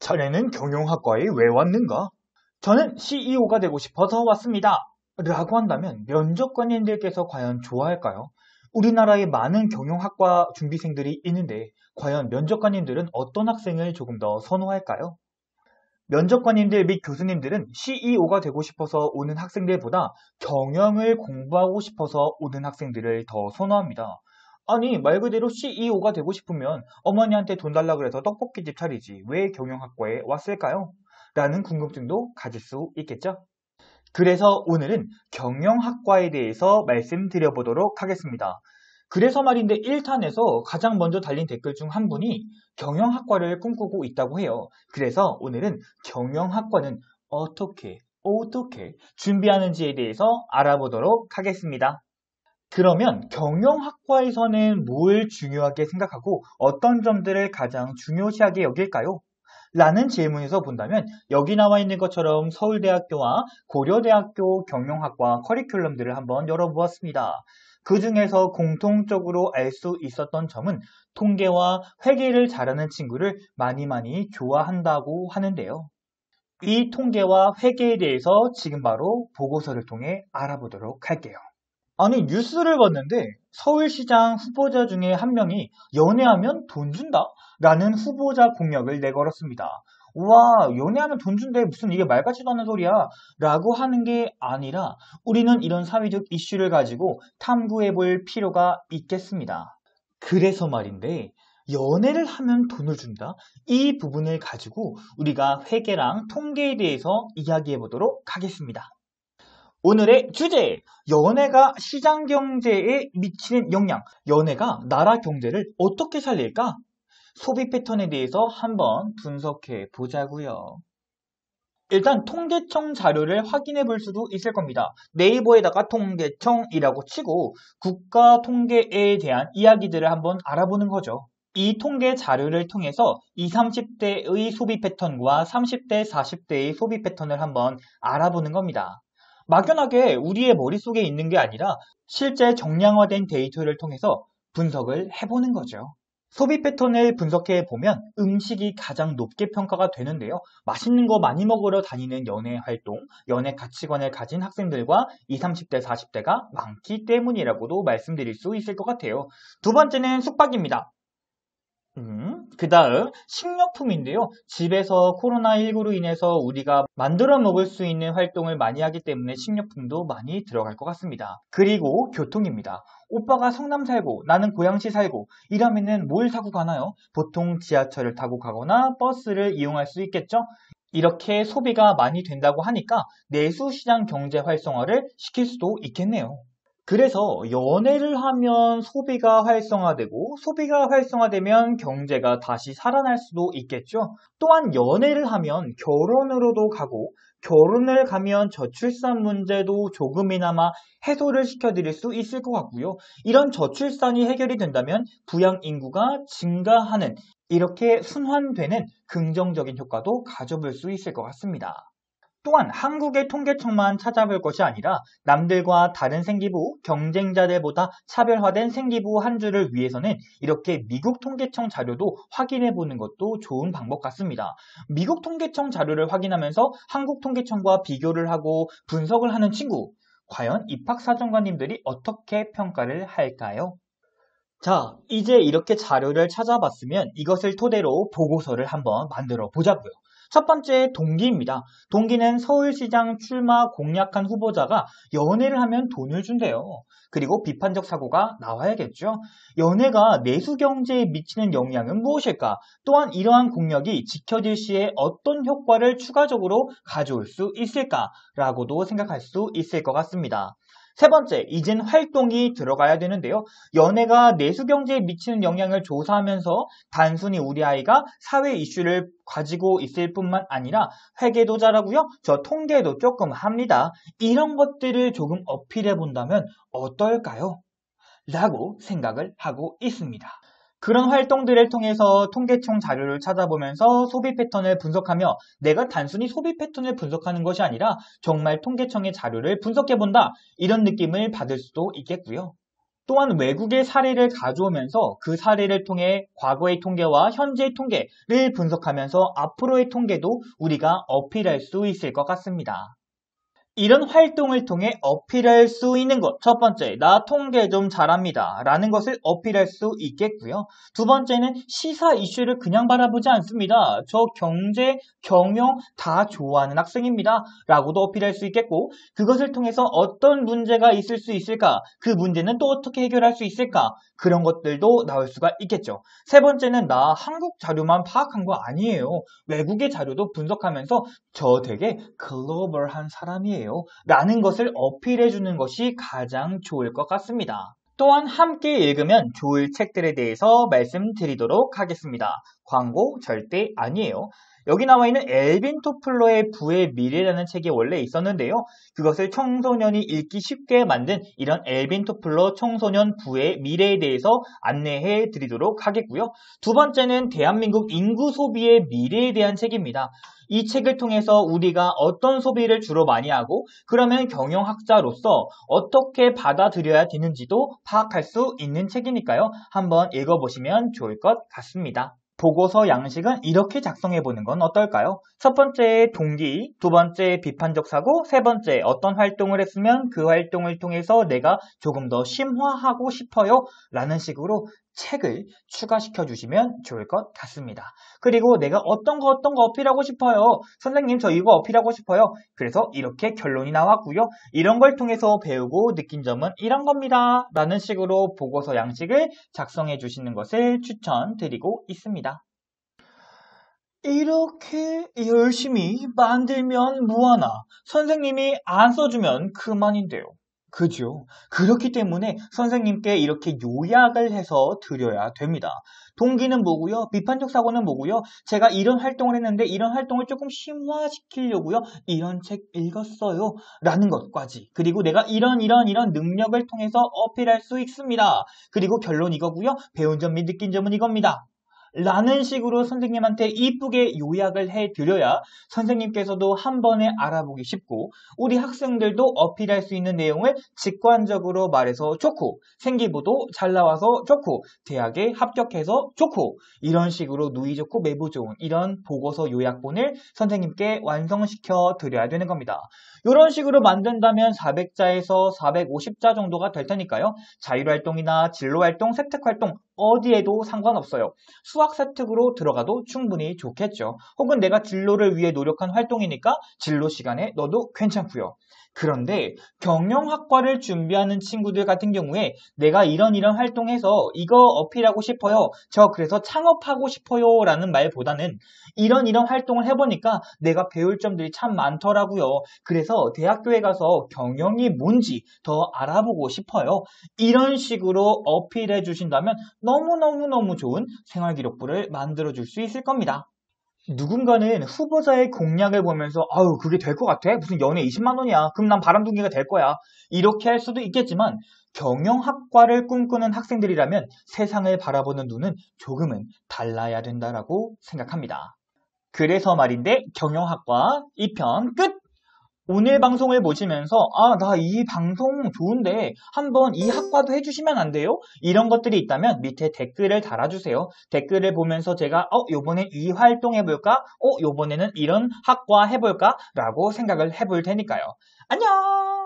자네는 경영학과에 왜 왔는가? 저는 CEO가 되고 싶어서 왔습니다. 라고 한다면 면접관님들께서 과연 좋아할까요? 우리나라에 많은 경영학과 준비생들이 있는데 과연 면접관님들은 어떤 학생을 조금 더 선호할까요? 면접관님들 및 교수님들은 CEO가 되고 싶어서 오는 학생들보다 경영을 공부하고 싶어서 오는 학생들을 더 선호합니다. 아니, 말 그대로 CEO가 되고 싶으면 어머니한테 돈 달라 그래서 떡볶이집 차리지 왜 경영학과에 왔을까요? 라는 궁금증도 가질 수 있겠죠? 그래서 오늘은 경영학과에 대해서 말씀드려보도록 하겠습니다. 그래서 말인데 1탄에서 가장 먼저 달린 댓글 중 한 분이 경영학과를 꿈꾸고 있다고 해요. 그래서 오늘은 경영학과는 어떻게 준비하는지에 대해서 알아보도록 하겠습니다. 그러면 경영학과에서는 뭘 중요하게 생각하고 어떤 점들을 가장 중요시하게 여길까요? 라는 질문에서 본다면 여기 나와 있는 것처럼 서울대학교와 고려대학교 경영학과 커리큘럼들을 한번 열어보았습니다. 그 중에서 공통적으로 알 수 있었던 점은 통계와 회계를 잘하는 친구를 많이 좋아한다고 하는데요. 이 통계와 회계에 대해서 지금 바로 보고서를 통해 알아보도록 할게요. 아니, 뉴스를 봤는데 서울시장 후보자 중에 한 명이 연애하면 돈 준다? 라는 후보자 공약을 내걸었습니다. 와, 연애하면 돈 준대. 무슨 이게 말 같지도 않은 소리야. 라고 하는 게 아니라 우리는 이런 사회적 이슈를 가지고 탐구해 볼 필요가 있겠습니다. 그래서 말인데, 연애를 하면 돈을 준다? 이 부분을 가지고 우리가 회계랑 통계에 대해서 이야기해 보도록 하겠습니다. 오늘의 주제, 연애가 시장 경제에 미치는 영향, 연애가 나라 경제를 어떻게 살릴까? 소비 패턴에 대해서 한번 분석해 보자고요. 일단 통계청 자료를 확인해 볼 수도 있을 겁니다. 네이버에다가 통계청이라고 치고 국가 통계에 대한 이야기들을 한번 알아보는 거죠. 이 통계 자료를 통해서 20, 30대의 소비 패턴과 30대, 40대의 소비 패턴을 한번 알아보는 겁니다. 막연하게 우리의 머릿속에 있는 게 아니라 실제 정량화된 데이터를 통해서 분석을 해보는 거죠. 소비 패턴을 분석해 보면 음식이 가장 높게 평가가 되는데요. 맛있는 거 많이 먹으러 다니는 연애 활동, 연애 가치관을 가진 학생들과 20, 30대, 40대가 많기 때문이라고도 말씀드릴 수 있을 것 같아요. 두 번째는 숙박입니다. 그 다음 식료품인데요. 집에서 코로나19로 인해서 우리가 만들어 먹을 수 있는 활동을 많이 하기 때문에 식료품도 많이 들어갈 것 같습니다. 그리고 교통입니다. 오빠가 성남 살고 나는 고양시 살고 이러면은 뭘 타고 가나요? 보통 지하철을 타고 가거나 버스를 이용할 수 있겠죠? 이렇게 소비가 많이 된다고 하니까 내수시장 경제 활성화를 시킬 수도 있겠네요. 그래서 연애를 하면 소비가 활성화되고 소비가 활성화되면 경제가 다시 살아날 수도 있겠죠. 또한 연애를 하면 결혼으로도 가고 결혼을 가면 저출산 문제도 조금이나마 해소를 시켜드릴 수 있을 것 같고요. 이런 저출산이 해결이 된다면 부양 인구가 증가하는 이렇게 순환되는 긍정적인 효과도 가져볼 수 있을 것 같습니다. 또한 한국의 통계청만 찾아볼 것이 아니라 남들과 다른 생기부, 경쟁자들보다 차별화된 생기부 한 줄을 위해서는 이렇게 미국 통계청 자료도 확인해 보는 것도 좋은 방법 같습니다. 미국 통계청 자료를 확인하면서 한국 통계청과 비교를 하고 분석을 하는 친구, 과연 입학사정관님들이 어떻게 평가를 할까요? 자, 이제 이렇게 자료를 찾아봤으면 이것을 토대로 보고서를 한번 만들어 보자고요. 첫 번째 동기입니다. 동기는 서울시장 출마 공약한 후보자가 연애를 하면 돈을 준대요. 그리고 비판적 사고가 나와야겠죠. 연애가 내수 경제에 미치는 영향은 무엇일까? 또한 이러한 공약이 지켜질 시에 어떤 효과를 추가적으로 가져올 수 있을까라고도 생각할 수 있을 것 같습니다. 세 번째, 이젠 활동이 들어가야 되는데요. 연애가 내수 경제에 미치는 영향을 조사하면서 단순히 우리 아이가 사회 이슈를 가지고 있을 뿐만 아니라 회계도 잘하고요. 저 통계도 조금 합니다. 이런 것들을 조금 어필해 본다면 어떨까요? 라고 생각을 하고 있습니다. 그런 활동들을 통해서 통계청 자료를 찾아보면서 소비 패턴을 분석하며 내가 단순히 소비 패턴을 분석하는 것이 아니라 정말 통계청의 자료를 분석해본다 이런 느낌을 받을 수도 있겠고요. 또한 외국의 사례를 가져오면서 그 사례를 통해 과거의 통계와 현재의 통계를 분석하면서 앞으로의 통계도 우리가 어필할 수 있을 것 같습니다. 이런 활동을 통해 어필할 수 있는 것. 첫 번째, 나 통계 좀 잘합니다. 라는 것을 어필할 수 있겠고요. 두 번째는 시사 이슈를 그냥 바라보지 않습니다. 저 경제, 경영 다 좋아하는 학생입니다. 라고도 어필할 수 있겠고, 그것을 통해서 어떤 문제가 있을 수 있을까? 그 문제는 또 어떻게 해결할 수 있을까? 그런 것들도 나올 수가 있겠죠. 세 번째는 나 한국 자료만 파악한 거 아니에요. 외국의 자료도 분석하면서 저 되게 글로벌한 사람이에요. 라는 것을 어필해 주는 것이 가장 좋을 것 같습니다. 또한 함께 읽으면 좋을 책들에 대해서 말씀드리도록 하겠습니다. 광고 절대 아니에요. 여기 나와 있는 엘빈 토플러의 부의 미래라는 책이 원래 있었는데요. 그것을 청소년이 읽기 쉽게 만든 이런 엘빈 토플러 청소년 부의 미래에 대해서 안내해 드리도록 하겠고요. 두 번째는 대한민국 인구 소비의 미래에 대한 책입니다. 이 책을 통해서 우리가 어떤 소비를 주로 많이 하고 그러면 경영학자로서 어떻게 받아들여야 되는지도 파악할 수 있는 책이니까요. 한번 읽어보시면 좋을 것 같습니다. 보고서 양식은 이렇게 작성해 보는 건 어떨까요? 첫 번째 동기, 두 번째 비판적 사고, 세 번째 어떤 활동을 했으면 그 활동을 통해서 내가 조금 더 심화하고 싶어요 라는 식으로 책을 추가시켜 주시면 좋을 것 같습니다. 그리고 내가 어떤 거 어필하고 싶어요. 선생님 저 이거 어필하고 싶어요. 그래서 이렇게 결론이 나왔고요. 이런 걸 통해서 배우고 느낀 점은 이런 겁니다. 라는 식으로 보고서 양식을 작성해 주시는 것을 추천드리고 있습니다. 이렇게 열심히 만들면 뭐하나? 선생님이 안 써주면 그만인데요. 그죠? 그렇기 때문에 선생님께 이렇게 요약을 해서 드려야 됩니다. 동기는 뭐고요? 비판적 사고는 뭐고요? 제가 이런 활동을 했는데 이런 활동을 조금 심화시키려고요. 이런 책 읽었어요. 라는 것까지. 그리고 내가 이런 능력을 통해서 어필할 수 있습니다. 그리고 결론 이거고요. 배운 점 및 느낀 점은 이겁니다. 라는 식으로 선생님한테 이쁘게 요약을 해드려야 선생님께서도 한 번에 알아보기 쉽고 우리 학생들도 어필할 수 있는 내용을 직관적으로 말해서 좋고 생기부도 잘 나와서 좋고 대학에 합격해서 좋고 이런 식으로 누이 좋고 매부 좋은 이런 보고서 요약본을 선생님께 완성시켜 드려야 되는 겁니다. 이런 식으로 만든다면 400자에서 450자 정도가 될 테니까요. 자율활동이나 진로활동, 세특활동 어디에도 상관없어요. 수학 세특으로 들어가도 충분히 좋겠죠. 혹은 내가 진로를 위해 노력한 활동이니까 진로 시간에 넣어도 괜찮고요. 그런데 경영학과를 준비하는 친구들 같은 경우에 내가 이런 활동해서 이거 어필하고 싶어요. 저 그래서 창업하고 싶어요 라는 말보다는 이런 활동을 해보니까 내가 배울 점들이 참 많더라고요. 그래서 대학교에 가서 경영이 뭔지 더 알아보고 싶어요. 이런 식으로 어필해 주신다면 너무너무 좋은 생활기록부를 만들어 줄 수 있을 겁니다. 누군가는 후보자의 공약을 보면서 아유 그게 될 것 같아? 무슨 연애 20만 원이야. 그럼 난 바람둥이가 될 거야. 이렇게 할 수도 있겠지만 경영학과를 꿈꾸는 학생들이라면 세상을 바라보는 눈은 조금은 달라야 된다라고 생각합니다. 그래서 말인데 경영학과 2편 끝! 오늘 방송을 보시면서 나 이 방송 좋은데 한번 이 학과도 해주시면 안 돼요? 이런 것들이 있다면 밑에 댓글을 달아주세요. 댓글을 보면서 제가 요번엔 이 활동 해볼까? 요번에는 이런 학과 해볼까? 라고 생각을 해볼 테니까요. 안녕!